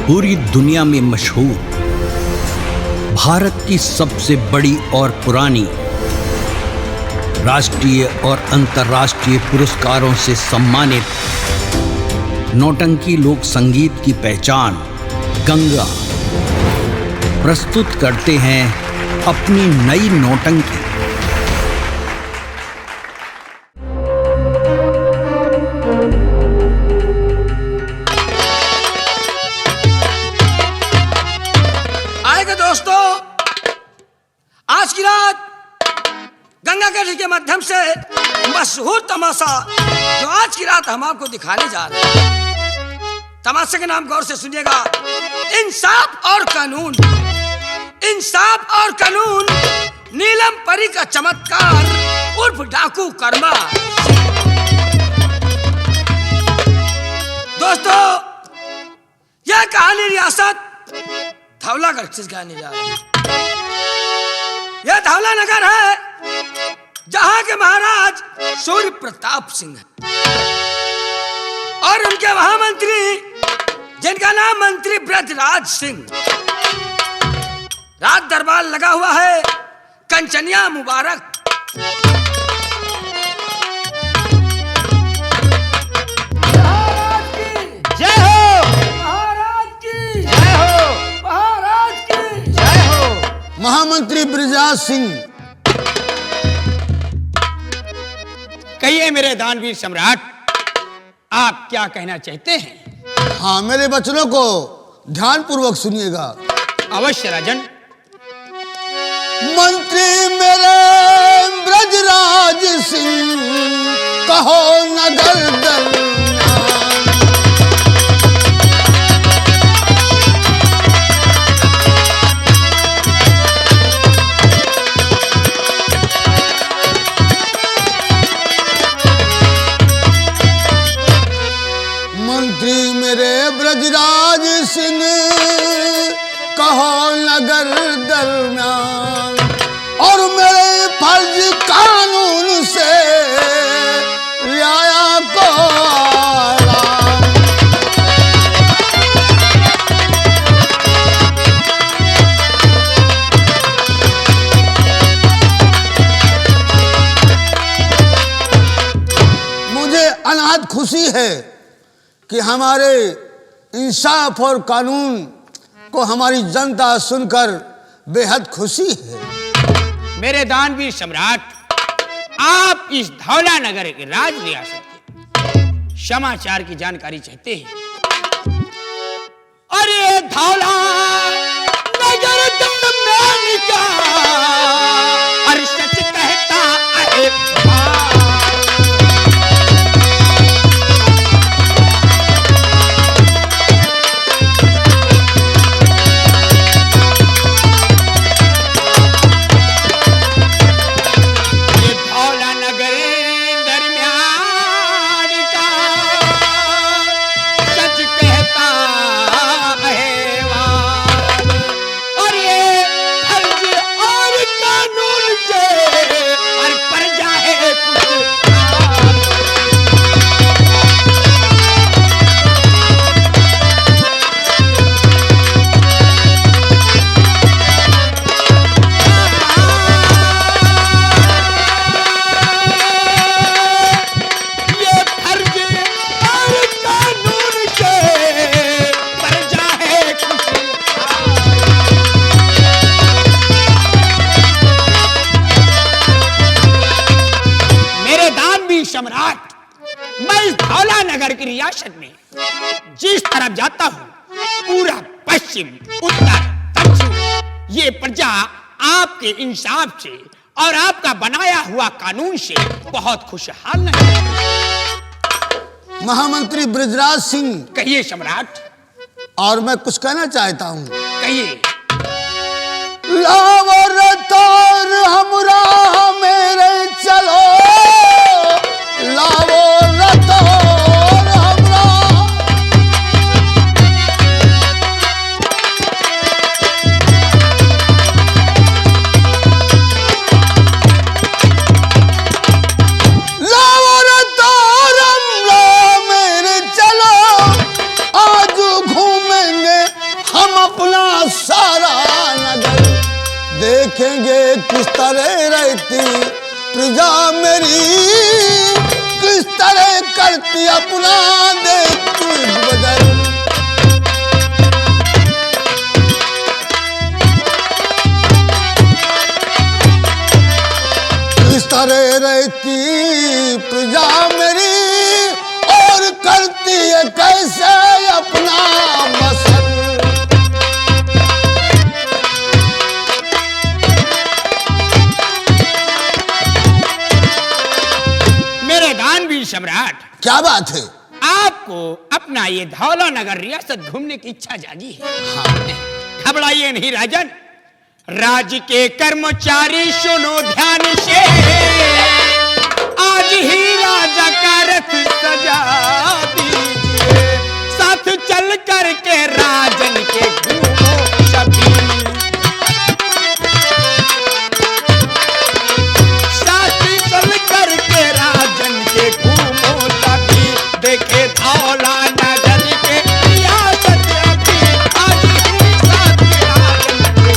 पूरी दुनिया में मशहूर, भारत की सबसे बड़ी और पुरानी, राष्ट्रीय और अंतर्राष्ट्रीय पुरस्कारों से सम्मानित नौटंकी लोक संगीत की पहचान गंगा प्रस्तुत करते हैं अपनी नई नौटंकी। आएगा दोस्तों, आज की रात गंगा गढ़ के माध्यम से मशहूर तमाशा जो आज की रात हम आपको दिखाने जा रहे हैं। तमाशे का नाम गौर से सुनिएगा, इंसाफ और कानून। इंसाफ और कानून, नीलम परी का चमत्कार उर्फ डाकू कर्मा। दोस्तों, यह कहानी रियासत धौलागढ़ से गाने जा रहे हैं। यह धौला नगर है जहां के महाराज सूर्य प्रताप सिंह है और उनके महामंत्री जिनका नाम मंत्री ब्रजराज सिंह। रात दरबार लगा हुआ है, कंचनिया मुबारक। जय हो महाराज की जय हो महाराज की जय हो। महामंत्री ब्रजराज सिंह, कहिए मेरे दानवीर सम्राट, आप क्या कहना चाहते हैं? हाँ, मेरे वचनों को ध्यान पूर्वक सुनिएगा। अवश्य राजन। मंत्री मेरे ब्रजराज सिंह, कहो नगर दरमियान। मंत्री मेरे ब्रजराज सिंह, कहो नगर दरमियान, और मेरे फर्ज कानून से रियाया को आराम। मुझे अनाहत खुशी है कि हमारे इंसाफ और कानून को हमारी जनता सुनकर बेहद खुशी है। मेरे दानवीर सम्राट, आप इस धौला नगर के राज रियासत के समाचार की जानकारी चाहते हैं। अरे धौला नगर दरमियान का, अरे सच कहता है सम्राट। मैं इस धौला नगर की रियासत में जिस तरफ जाता हूँ, पूरा पश्चिम उत्तर दक्षिण, ये प्रजा आपके इंसाफ से और आपका बनाया हुआ कानून से बहुत खुशहाल है। महामंत्री ब्रजराज सिंह, कहिए सम्राट। और मैं कुछ कहना चाहता हूँ। कहिए। लावर तार हमरा मेरे चलो, लावो रतोर हमरा। लावो रतोर हमरा मेरे चलो, आज घूमेंगे देखेंगे किस तरह रहती प्रजा मेरी, किस तरह करती अपना देखती बदल। किस तरह रहती प्रजा मेरी और करती है कैसे अपना बसर। मेरे दानवीर सम्राट, क्या बात है? आपको अपना ये धौला नगर रियासत घूमने की इच्छा जागी है। घबराइए नहीं राजन, राज्य के कर्मचारी सुनो ध्यान से, आज ही राजा का रथ सजा दीजिए, साथ चल कर के राजन के घूमो सभी, साथ चल कर के राजन के घूमो सभी, देखे धौला नगर के रियासत अभी, आज ही साथ राजन के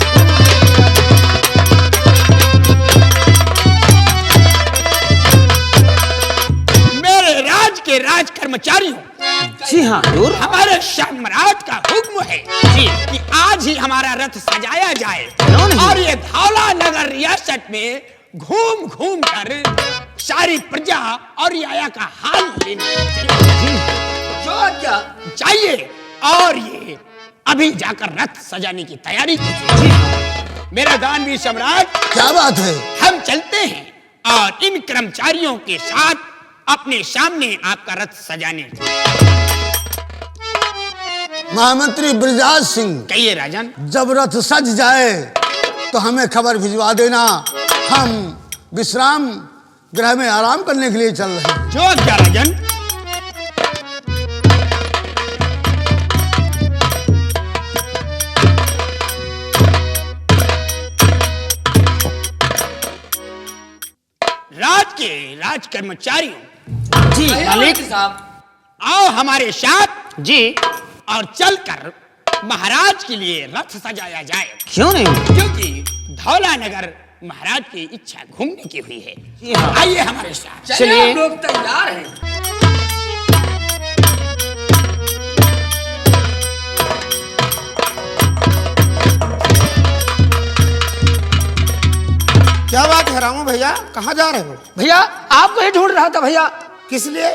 मेरे राज के राज कर्मचारियों, जी हाँ हजूर। हमारे सम्राट का हुक्म है जी कि आज ही हमारा रथ सजाया जाए और ये धौला नगर रियासत में घूम घूम कर सारी प्रजा और रियाया का हाल लेने जो क्या चाहिए, और ये अभी जाकर रथ सजाने की तैयारी कीजिए। मेरा दानवीर सम्राट, क्या बात है? हम चलते हैं और इन कर्मचारियों के साथ अपने सामने आपका रथ सजाने। महामंत्री ब्रजराज सिंह, कहिए राजन। जब रथ सज जाए तो हमें खबर भिजवा देना, हम विश्राम गृह में आराम करने के लिए चल रहे हैं। जो क्या राजन। राज के राज कर्मचारियों, जी मालिक साहब, आओ हमारे साथ जी और चलकर महाराज के लिए रथ सजाया जाए। क्यों नहीं? क्योंकि धौला नगर महाराज की इच्छा घूमने की हुई है। जी हाँ। आइए हमारे साथ। चलिए हम लोग तैयार हैं। क्या बात है रामू भैया, कहाँ जा रहे हो? भैया आपको ही ढूंढ रहा था भैया। किस लिए?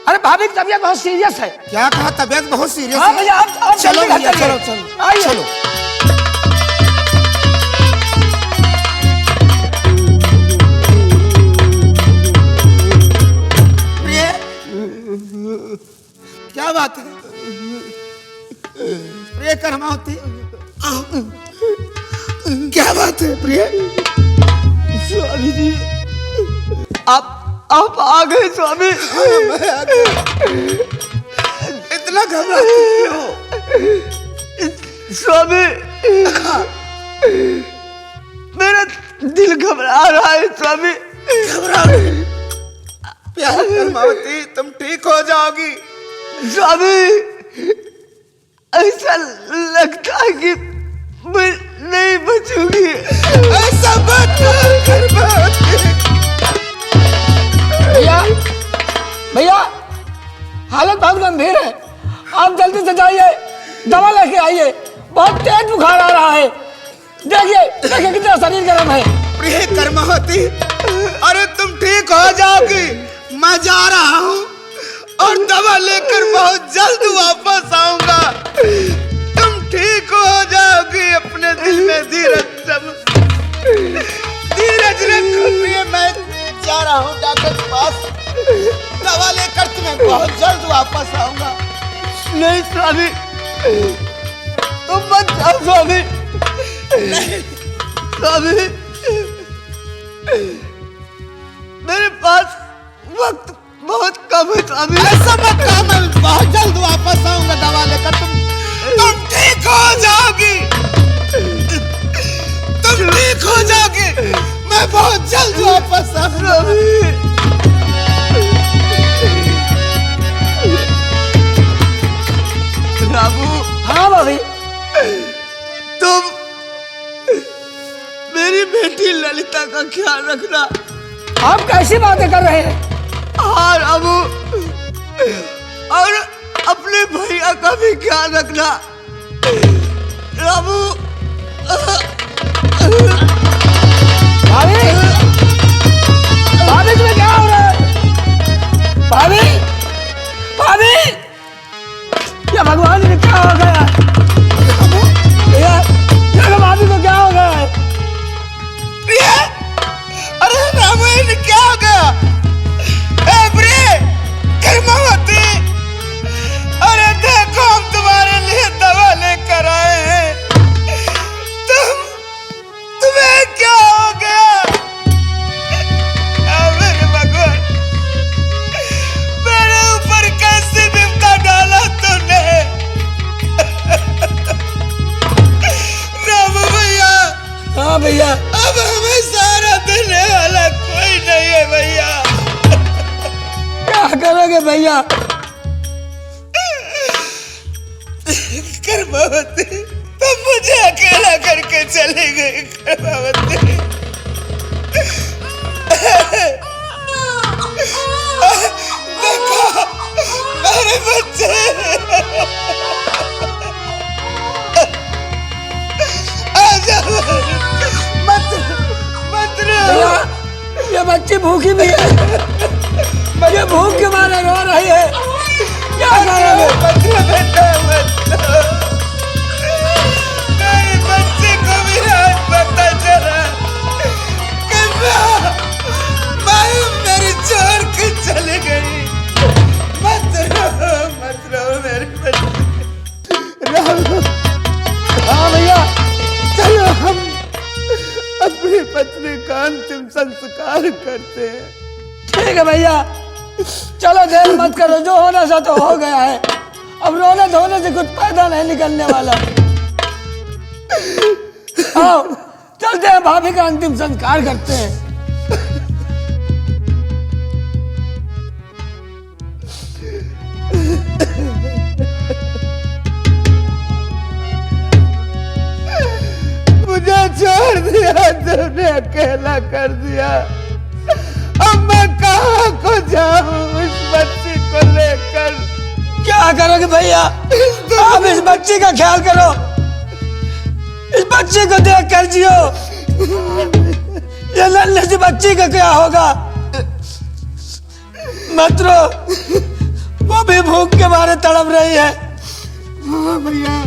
अरे भाभी की तबीयत बहुत सीरियस है। क्या कहा? तबीयत बहुत सीरियस हाँ है? भैया, आप चलो जल्दी भैया, घर चलिए। चलो चलो आइए। चलो। प्रिय, क्या बात है? प्रिय कर्मावती, क्या बात है प्रिय? स्वामी जी, आप आ गए स्वामी। इतना घबराती क्यों? स्वामी, मेरा दिल घबरा रहा है स्वामी। घबरा रही? प्यार कर्मावती, तुम ठीक हो जाओगी। स्वामी, ऐसा लगता है कि मैं नहीं बचूंगी। ऐसा मत करो कर्मावती। भैया, भैया, हालत बहुत गंभीर है, आप जल्दी से जाइए, दवा लेके आइए, बहुत तेज बुखार आ रहा है। देखिए देखिए कितना शरीर गर्म है। प्रिय कर्मावती, अरे तुम ठीक हो जाओगी, मैं जा रहा हूँ और दवा लेकर बहुत जल्द वापस आऊंगा। तुम ठीक हो जाओगी, अपने दिल में धीरज रखो प्रिय। मैं जा रहा हूँ डॉक्टर के पास, दवा लेकर तुम्हें बहुत जल्द वापस आऊंगा। नहीं स्वामी, तुम मत जाओ स्वामी। स्वामी, मेरे पास वक्त बहुत कम है स्वामी। ऐसा मत कहो, मैं बहुत जल्द वापस आऊंगा दवा लेकर। तुम ठीक हो जाओगी, तुम ठीक हो जाओगी, मैं बहुत जल्द वापस आऊंगा। रामू, हाँ भाभी, तुम मेरी मेरी बेटी ललिता का ख्याल रखना। आप कैसी बातें कर रहे हैं? और अबू और अपने भैया का भी ख्याल रखना। अबू भाभी, भाभी तुम्हें क्या हो रहा है? भाभी, भाभी, या भगवान ने क्या हो गया? या भाभी को क्या हो गया है? अरे रामू क्या हो गया? कर्मावती, अरे देखो हम तुम्हारे लिए दवा लेकर आए हैं। तुम्हें क्या हो गया? मेरे भगवान, मेरे ऊपर कैसी विपदा डाला तूने? रामू भैया। हाँ भैया। अब हमें सहारा देने वाला कोई नहीं है भैया। क्या करोगे भैया? कर्मावती, तुम मुझे अकेला करके चली गई। कर्मावती, देखो मेरे बच्चे। आजा, मत रो। ये बच्ची भूखी भी है, ये भूख के मारे रो रही है। क्या करोगे? मेरे बच्चे को भी आज पता चला कि माँ मेरी छोड़ के चली गई। मत रो मेरे बच्चे। हाँ भैया, चलो हम अपनी पत्नी का अंतिम संस्कार करते हैं। ठीक है भैया, चलो देर मत करो, जो होना था तो हो गया है। अब रोने धोने से कुछ पैदा नहीं निकलने वाला। आओ चलते हैं, भाभी का अंतिम संस्कार करते हैं। मुझे छोड़ दिया तुमने, अकेला कर दिया। अब मैं कहाँ को जाऊँ इस बच्ची को लेकर? क्या करोगे भैया? आप इस बच्ची का ख्याल करो, इस बच्ची को देख कर जियो। ये नन्ही सी बच्ची का क्या होगा? मत रो, वो भी भूख के मारे तड़प रही है। हाँ भैया।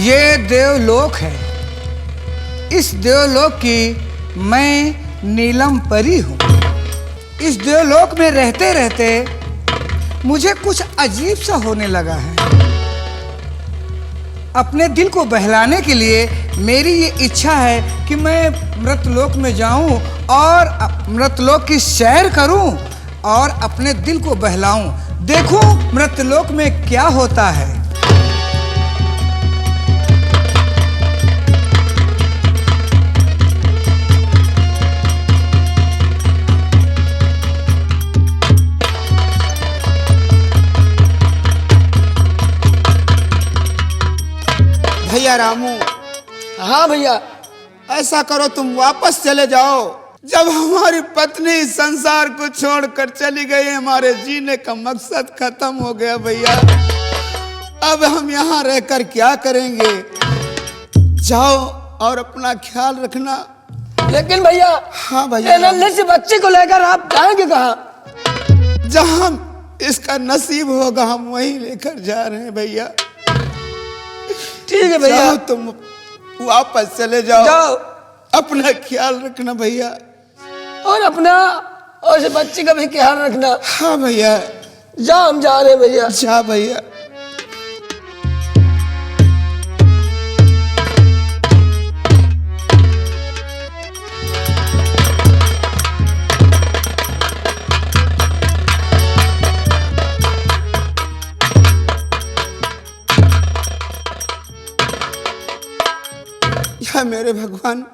ये देवलोक है। इस देवलोक की मैं नीलम परी हूँ। इस देवलोक में रहते रहते मुझे कुछ अजीब सा होने लगा है। अपने दिल को बहलाने के लिए मेरी ये इच्छा है कि मैं मृतलोक में जाऊं और मृतलोक की सैर करूं और अपने दिल को बहलाऊं, देखूं मृतलोक में क्या होता है। भैया रामू, हाँ भैया, ऐसा करो तुम वापस चले जाओ। जब हमारी पत्नी इस संसार को छोड़कर चली गई, हमारे जीने का मकसद खत्म हो गया भैया। अब हम यहाँ रहकर क्या करेंगे? जाओ और अपना ख्याल रखना। लेकिन भैया, हाँ भैया, नन्ही सी बच्ची को लेकर आप जाएंगे कहाँ? जहाँ इसका नसीब होगा हम वहीं लेकर जा रहे हैं भैया। ठीक है भैया, तुम वापस चले जाओ। अपना ख्याल रखना भैया, और अपना और इस बच्ची का भी ख्याल रखना। हाँ भैया, जाओ, हम जा रहे हैं भैया। जा भैया। या मेरे भगवान,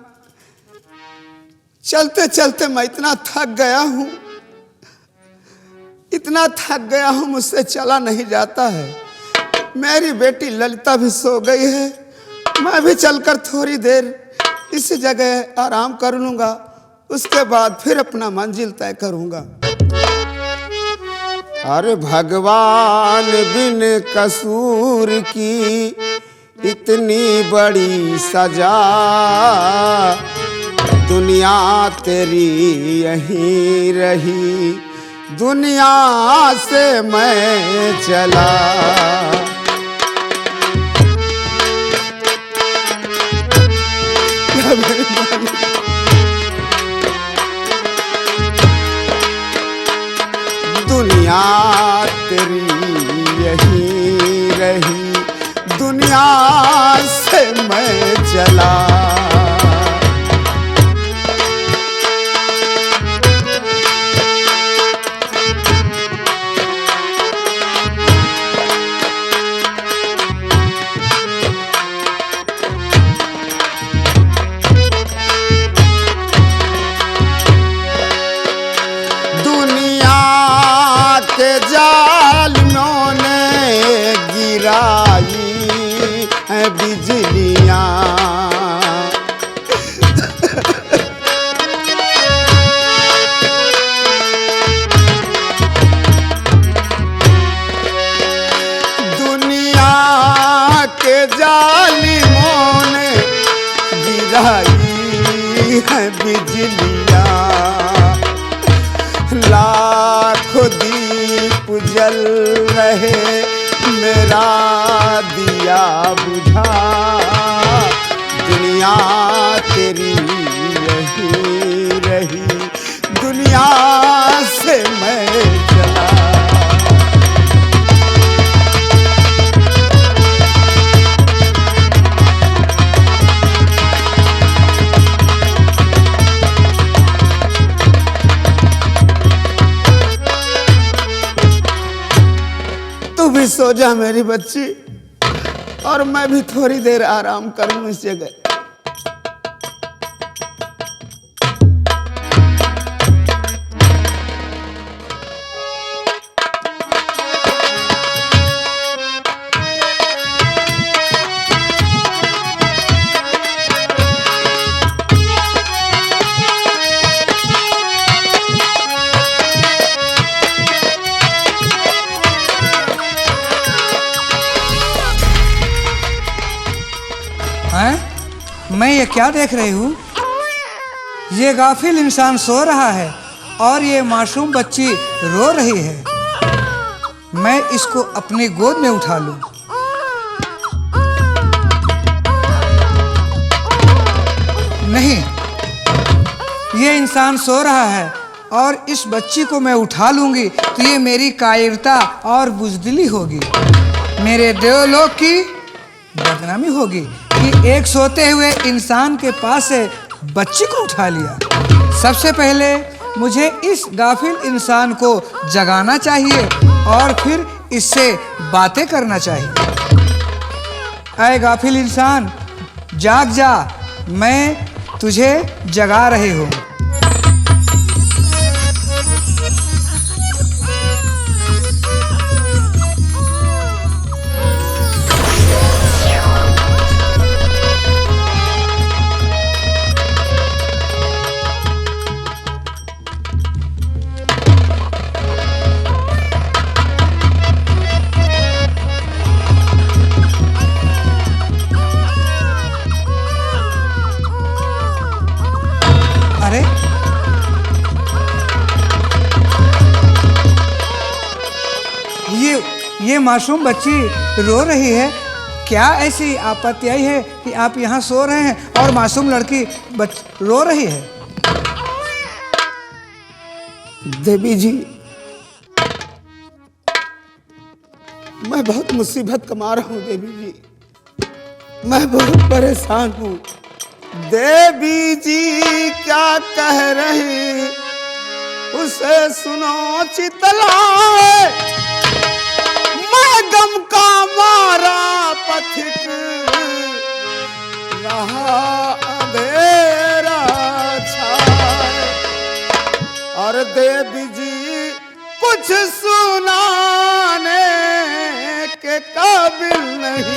चलते चलते मैं इतना थक गया हूं, इतना थक गया हूं, मुझसे चला नहीं जाता है। मेरी बेटी ललिता भी सो गई है, मैं भी चलकर थोड़ी देर इस जगह आराम कर लूंगा, उसके बाद फिर अपना मंजिल तय करूंगा। अरे भगवान बिन कसूर की इतनी बड़ी सजा, दुनिया तेरी यहीं रही, दुनिया से मैं चला। दुनिया तेरी यहीं रही, दुनिया से मैं चला। के जालिमों ने गिराई है बिजलियां, दुनिया के जालिमों ने गिराई है बिजलियां, लाखों दीप जल रहे मेरा दिया बुझा, दुनिया तेरी यहीं रही, दुनिया से मैं चला। तू भी सो जा मेरी बच्ची, और मैं भी थोड़ी देर आराम करूं इस जगह। मैं ये क्या देख रही हूँ? ये गाफिल इंसान सो रहा है और ये मासूम बच्ची रो रही है। मैं इसको अपनी गोद में उठा लूं। नहीं, ये इंसान सो रहा है और इस बच्ची को मैं उठा लूंगी तो ये मेरी कायरता और बुज़दिली होगी, मेरे देवलोक की बदनामी होगी कि एक सोते हुए इंसान के पास से बच्ची को उठा लिया। सबसे पहले मुझे इस गाफिल इंसान को जगाना चाहिए और फिर इससे बातें करना चाहिए। ऐ गाफिल इंसान, जाग जा, मैं तुझे जगा रही हूँ। अरे ये मासूम बच्ची रो रही है। क्या ऐसी आपत्ति आई है कि आप यहाँ सो रहे हैं और मासूम लड़की रो रही है? देवी जी, मैं बहुत मुसीबत कमा रहा हूँ देवी जी, मैं बहुत परेशान हूँ। देवी जी क्या कह रही उसे सुनो चितलाए, मैं गम का मारा पथिक रहा अंधेरा छाए। काबिल नहीं।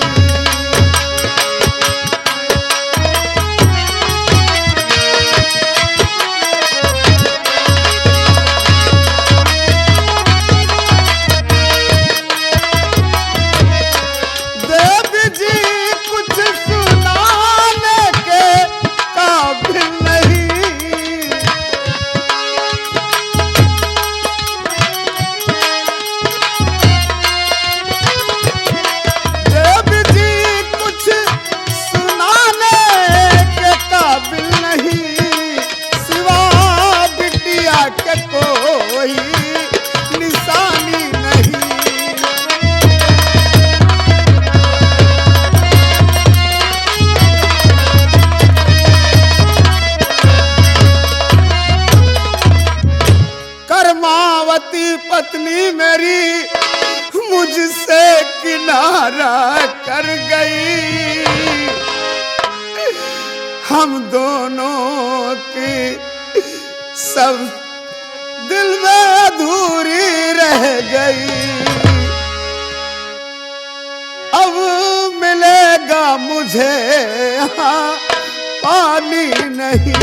देवी जी कुछ सुनाने के काबिल नहीं। देवी जी कुछ सुनाने के काबिल नहीं, सिवा बिटिया के कोई निशानी नहीं। कर्मावती पत्नी मेरी मुझसे किनारा कर गई। हम दोनों की सब दिल में अधूरी रह गई। अब मिलेगा मुझे यहाँ पानी नहीं।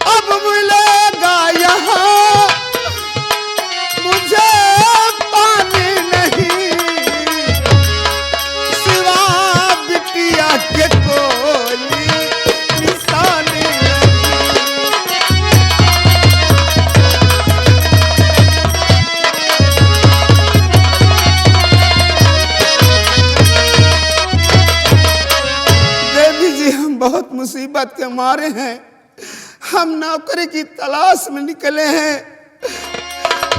अब मिलेगा यहाँ मुझे पानी नहीं, सिवा बिटिया के कोई निशानी नहीं। देवी जी हम बहुत मुसीबत के मारे हैं। हम नौकरी की तलाश में निकले हैं।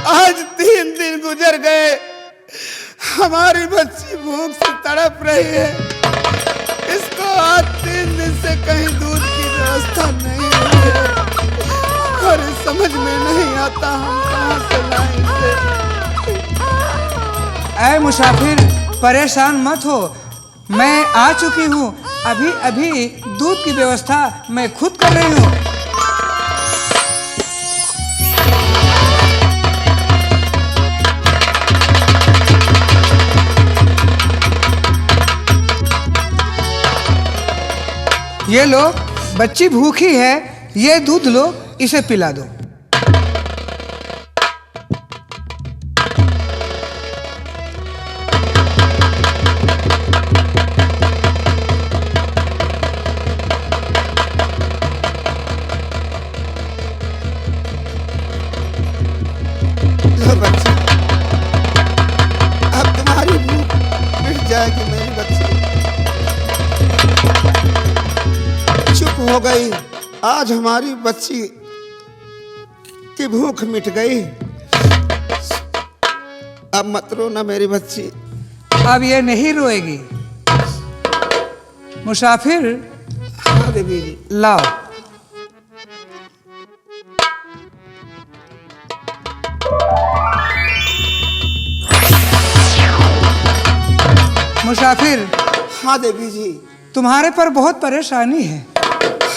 आज 3 दिन गुजर गए, हमारी बच्ची भूख से तड़प रही है। इसको आज 3 दिन से कहीं दूध की व्यवस्था नहीं हुई है और समझ में नहीं आता हम कहाँ से लाएं इसे। ऐ मुसाफिर, परेशान मत हो, मैं आ चुकी हूँ। अभी अभी दूध की व्यवस्था मैं खुद कर रही हूँ। ये लो, बच्ची भूखी है, ये दूध लो, इसे पिला दो। लो बच्ची, अब तुम्हारी भूख मिट जाएगी मेरी बच्ची। चुप हो गई, आज हमारी बच्ची की भूख मिट गई। अब मत रो ना मेरी बच्ची। अब ये नहीं रोएगी। मुसाफिर, हाँ देवी जी। लाओ। मुसाफिर, हाँ देवी जी। तुम्हारे पर बहुत परेशानी है।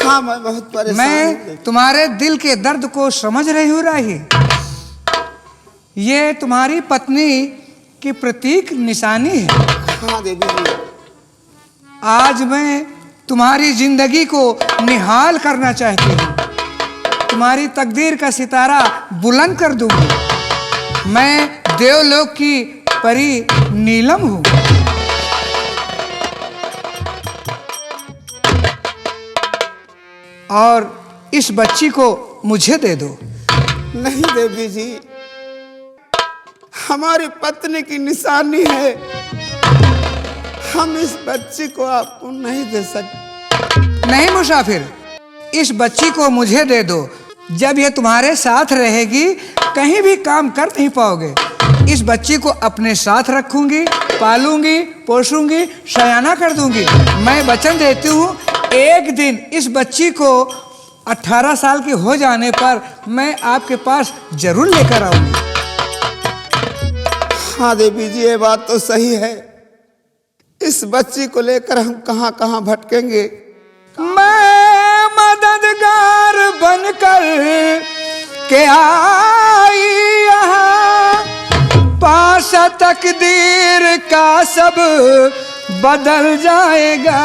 हाँ मैं बहुत परेशान हूँ। मैं तुम्हारे दिल के दर्द को समझ रही हूँ राही। ये तुम्हारी पत्नी की प्रतीक निशानी है। हाँ देवी जी। आज मैं तुम्हारी जिंदगी को निहाल करना चाहती हूँ। तुम्हारी तकदीर का सितारा बुलंद कर दूंगी। मैं देवलोक की परी नीलम हूँ। और इस बच्ची को मुझे दे दो। नहीं देवी जी, हमारी पत्नी की निशानी है। हम इस बच्ची को आपको नहीं दे सकते। नहीं मुसाफिर, इस बच्ची को मुझे दे दो। जब यह तुम्हारे साथ रहेगी कहीं भी काम कर नहीं पाओगे। इस बच्ची को अपने साथ रखूंगी, पालूंगी, पोसूंगी, सयाना कर दूंगी। मैं वचन देती हूँ, एक दिन इस बच्ची को 18 साल की हो जाने पर मैं आपके पास जरूर लेकर आऊंगी। हाँ देवी जी, ये बात तो सही है। इस बच्ची को लेकर हम कहाँ कहाँ भटकेंगे। मैं मददगार बनकर के आई यहाँ, पास तकदीर का सब बदल जाएगा।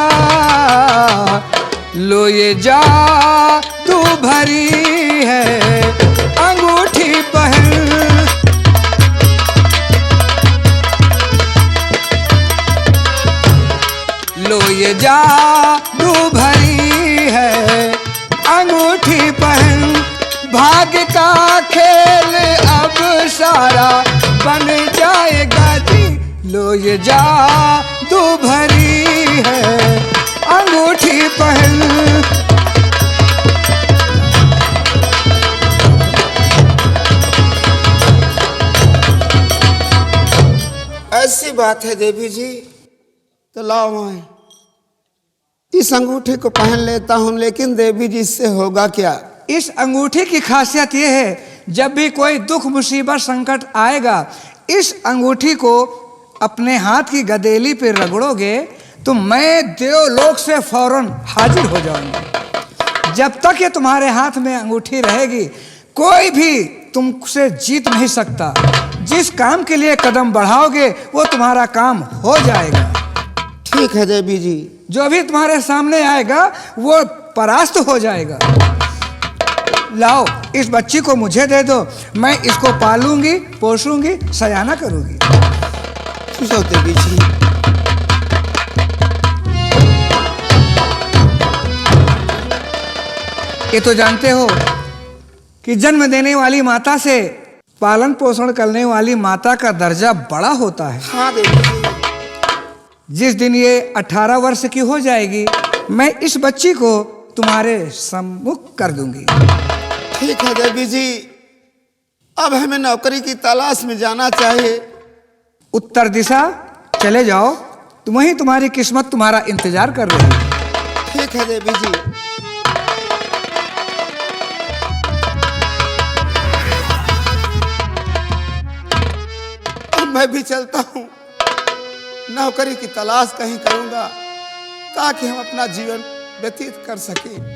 लो ये जादू भरी है अंगूठी पहन, लो ये जादू भरी है अंगूठी पहन। भाग्य का खेल अब सारा बन जाएगा जी। लो ये जादू भरी है अंगूठी पहन। ऐसी बात है देवी जी, तो लाओ मैं इस अंगूठी को पहन लेता हूँ। लेकिन देवी जी इससे होगा क्या? इस अंगूठी की खासियत यह है, जब भी कोई दुख मुसीबत संकट आएगा, इस अंगूठी को अपने हाथ की गदेली पे रगड़ोगे तो मैं देवलोक से फौरन हाजिर हो जाऊंगा। जब तक ये तुम्हारे हाथ में अंगूठी रहेगी, कोई भी तुमसे जीत नहीं सकता। जिस काम के लिए कदम बढ़ाओगे वो तुम्हारा काम हो जाएगा। ठीक है देवी जी। जो भी तुम्हारे सामने आएगा वो परास्त हो जाएगा। लाओ इस बच्ची को मुझे दे दो, मैं इसको पालूंगी, पोसूंगी, सयाना करूंगी। जाओ देवी जी। ये तो जानते हो कि जन्म देने वाली माता से पालन पोषण करने वाली माता का दर्जा बड़ा होता है। हाँ देवी जी। जिस दिन ये 18 वर्ष की हो जाएगी, मैं इस बच्ची को तुम्हारे सम्मुख कर दूंगी। ठीक है देवी जी। अब हमें नौकरी की तलाश में जाना चाहिए। उत्तर दिशा चले जाओ, वहीं तुम्हारी किस्मत तुम्हारा इंतजार कर रही है। ठीक है देवी जी। अब मैं भी चलता हूँ, नौकरी की तलाश कहीं करूंगा ताकि हम अपना जीवन व्यतीत कर सकें।